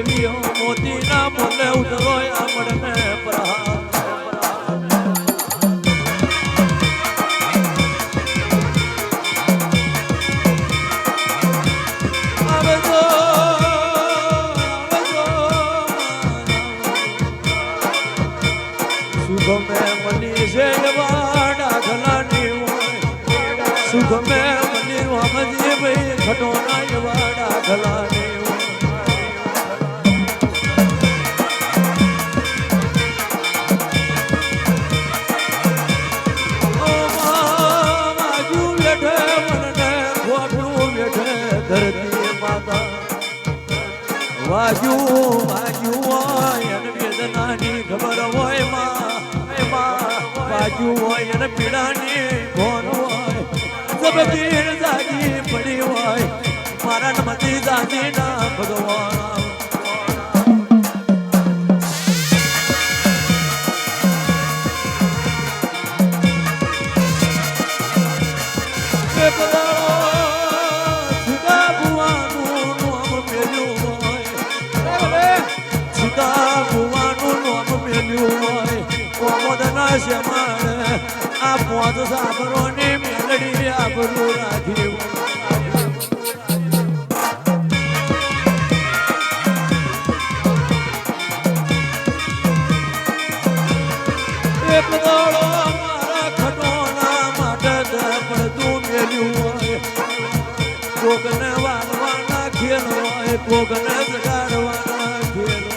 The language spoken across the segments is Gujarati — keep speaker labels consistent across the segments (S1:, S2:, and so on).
S1: દેવીઓ મોતીના મોલે ઉતરો આપણને પ્રહાર સુખ મેં મની છે દાખલાની સુખ મેં મની વામજી ભાઈ ખટોના એવા દાખલાની ધરતી માતા વાગ્યું વાગ્યું હોય અને વેદનાની ખબર હોય માં વાગ્યું હોય અને પીડાની કોણ હોય જબકીર જાગી પડી હોય મારા નમતી જાગી ના ભગવાન આ પોત સાબરોની મેલડી આબરૂ રાખી એક દોડો મારા ખટોના માટે પડતું મેલ્યું હોય કોકને વાળવાના ખેલ હોય કોકને જગાડવાના ખેલ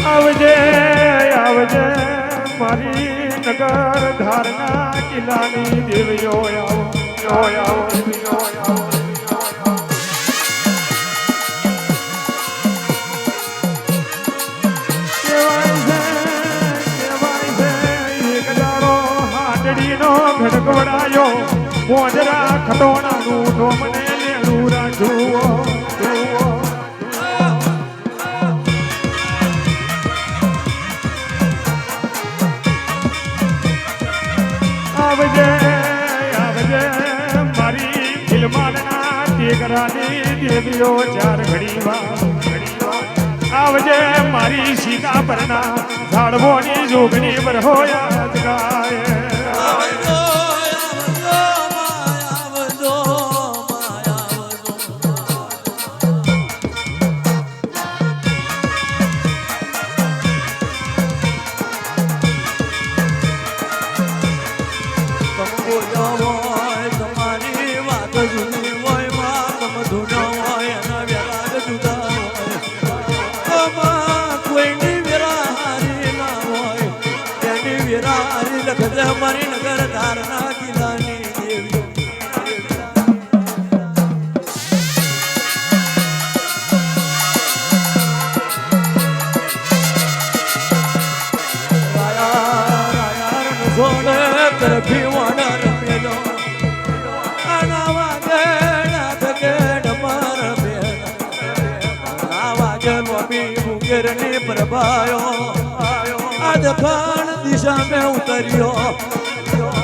S2: આવજે આવજે મારી નગર ધારના કિલ્લાની દેવીઓ આવો એક દાડો હાટડીનો ઘડકવડાયો મોજરા ખટોણાનું ડોમને લેણું રાખ્યું આવજે આવજે મારી ફિલ્માના ટેકરાની દેવીઓ ચાર ઘડીવા આવજે મારી સીતા પરના ઝાડવોની જોગણી બરહોયા ગાય
S1: મારી નગર ધારના કિલ્લાની દેવી સોને તરફી વાનર પેલો આના વાગે નાથકે ડમર પેલા આ વાગે લોબી મુંગેરની પ્રભાયો આ દખણ દિશા में उतरियो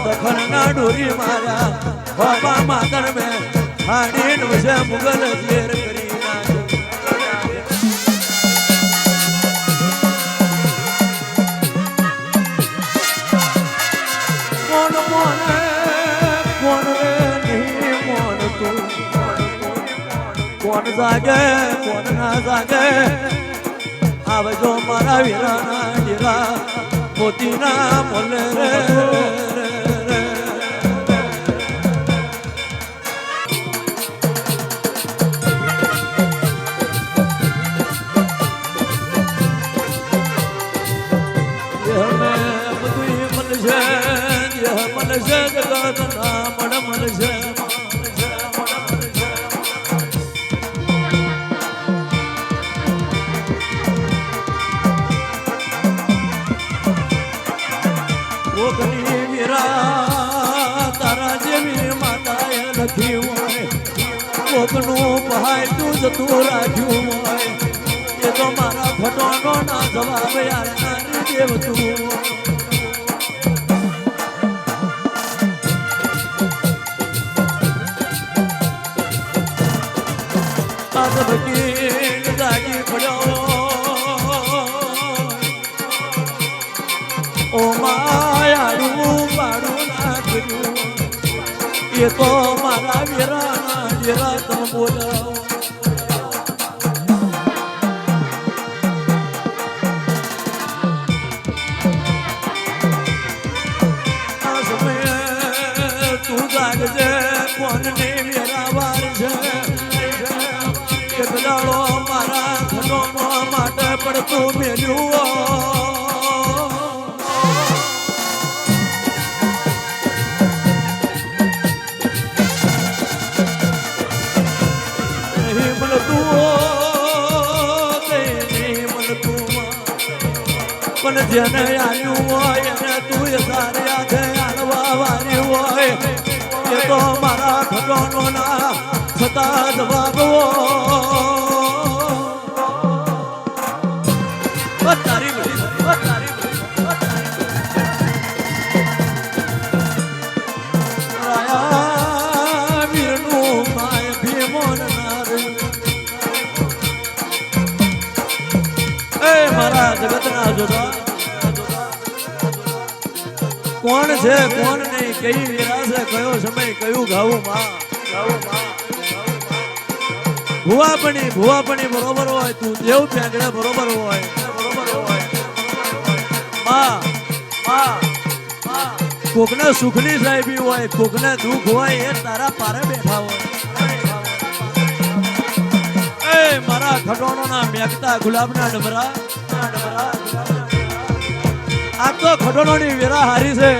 S1: दखन ना डोरी मारा बाबा मातर में हाड़ी नुसे मुगल जेर करी कौन कौन रे नहीं कौन तू कौन जागे कौन ना जागे आवजो मारा वीराना डेरा મોતીના મોલે રે બધું મળશે દેહ મળશે જગત ના મન મળશે કોકની વીરા તારા જેવી માતાએ લખી હોય કોકનું પહાય તું જતું રાખ્યું હોય એ તો મારા ફટોનો ના જવાબ યાર નારી દેવ તું આજ બકીલ જાગી પડ્યો ઓ માયાડું પાડું નાખ્યું એ તો મારા વીરા ડેરા તમ બોલાવો આ સમયે તું જાગજે કોને વીરા વાર છે એક દાડો મારા ઘરનો માટે પડતું મેલ્યું પણ જેને આવ્યું હોય એને તું સારે આજે આલવા વારી હોય એ તો મારા ખટોનો ના છતાં જવાબ તારી વીરનું માય ભીમોન મારા જગતના જોતા કોણ છે કોણ નહીં કઈ વીરા છે કયો સમય કયું ગાવું માં ભુવાપણી બરોબર હોય તું દેવ પેંગડે બરોબર હોય કોકને સુખની સાહેબી હોય કોકને દુઃખ હોય એ તારા પારે બેઠા હોય મારા ખટોનો ના મેઘતા ગુલાબના ડમરા આમ તો ખટોનોની વેરા હારી છે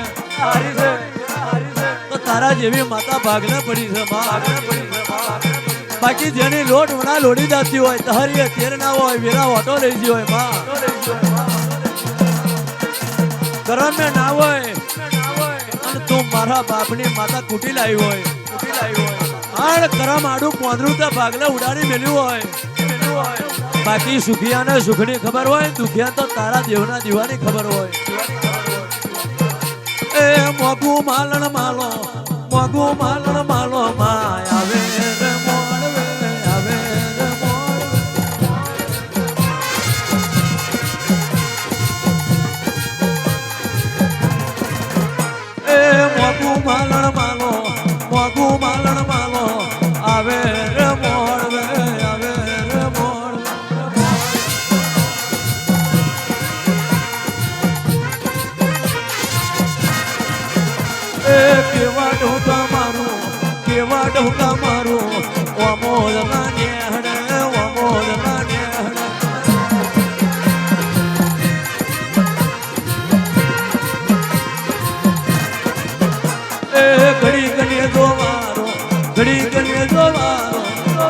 S1: તો તારા જેવી માતા ભાગને પડી છે બાકી જેની લોટ વણા લોડી જતી હોય તહરીએ તેર ના હોય વેરા ઓટો લઈ ગઈ હોય માં કરમે ના હોય અને તું મારા બાપની માતા કુટી લાવી હોય આણ કરમ આડું પોંદરું તે ભાગલે ઉડાડી મેલ્યું હોય બાકી સુખિયાને સુખની ખબર હોય દુખિયા તો તારા દેવના દીવાની ખબર હોય એ મોગું માલણ માલો માય આવે રે મોળવે આવે રે મોળવે એ મોગું માલણ માલો આવે રે મોળવે આવે રે મોળવે કેવા ડોકા મારું ઓમોદ ના નેહડે એ ઘડી ગણીએ જોવારો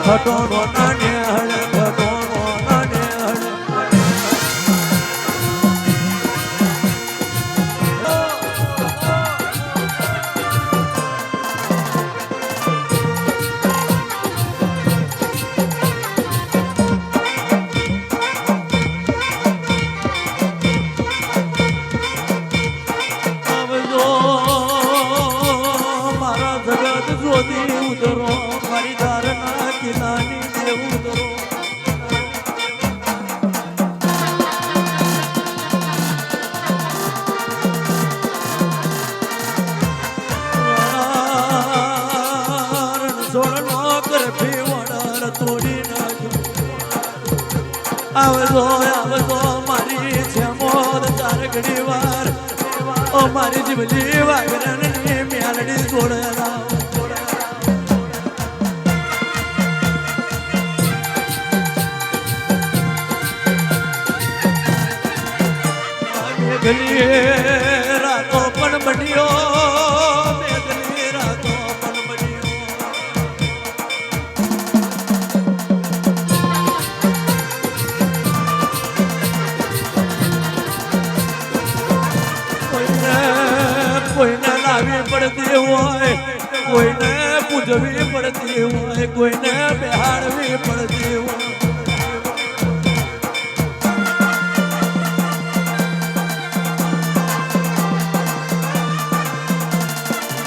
S1: ખટોનો ના નેહડે ઉતરો મારી ધારના કિલ્લાની દેવ ઉતરો રણછોડનો કરફી વડાર તોડી નાખ્યો આવજો મારી છે મોદ ચાર ઘડી વાર ઓ મારી જીવલી વાગરણની મ્યાલડી જોડેલા ગલીએ બન્યો મેદની રાતો પણ બન્યો કોઈને લાવી પડતી હોય કોઈને પૂજવી પડતી હોય કોઈને બેહાડવી પડતી હોય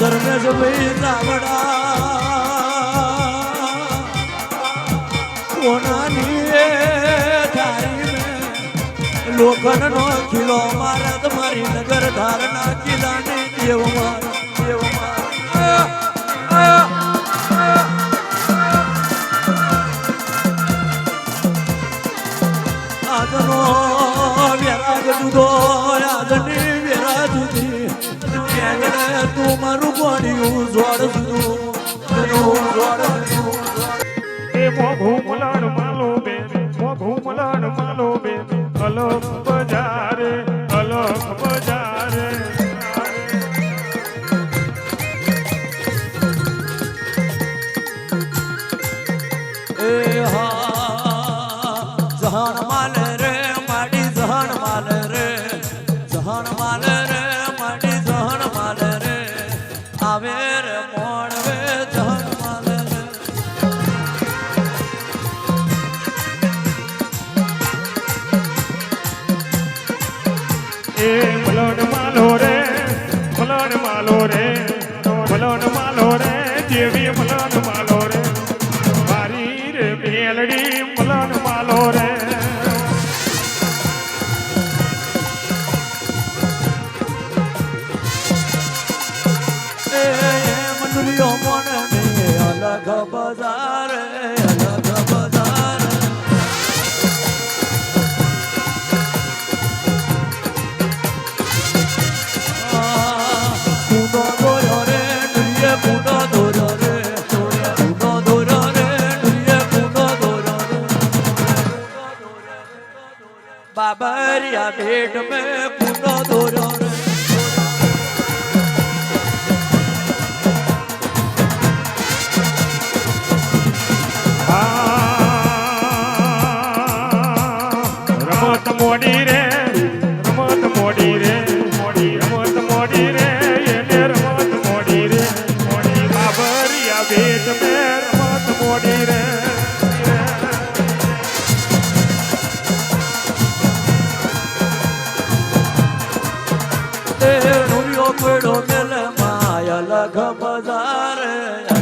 S1: ધર્મેશ ભાઈ રાવડા કોનાની ધારી મેં લોખંડ નો ખીલો મારા તમારી નગર ધારના કિલ્લાની દેવ આજનો વેરાગ જુદો આજની વેરા જુદી તું મારું ગોળિયું જોડ
S2: એ મોઘું મલાડ માલો બે મોઘું મલાડ માલો બે અલગ બજારે અલગ બજારે
S1: એ હા જહાન માલ રે માડી જહાન માલ રે જહાન માલ રે માડી જહાન માલ રે આવે રે મોણ વે જહાન માલ રે
S2: એ મલાડ માલો રે મલાડ માલો રે મલાડ માલો રે દેવી મલાડ માલો રે મારી રે મેલડી મલાડ માલો રે
S1: મંડળીઓ મોણ ને અલગ બજાર અલગ બજાર પૂનો દોર્યો રે ડુરીએ પૂનો દોર્યો રે પૂનો દોર્યો રે ડુરીએ પૂનો દોર્યો રે બાબરિયા ભેટ મેં પૂનો દોર્યો રે
S2: રમત મોડી રે રમત મોડી રે રમત મોડી રે એને રમત મોડી રે મોડી બાબરિયા ભેટ મે રમત મોડી રે
S1: નુરિયો પડો મેલ માય અલગ બજાર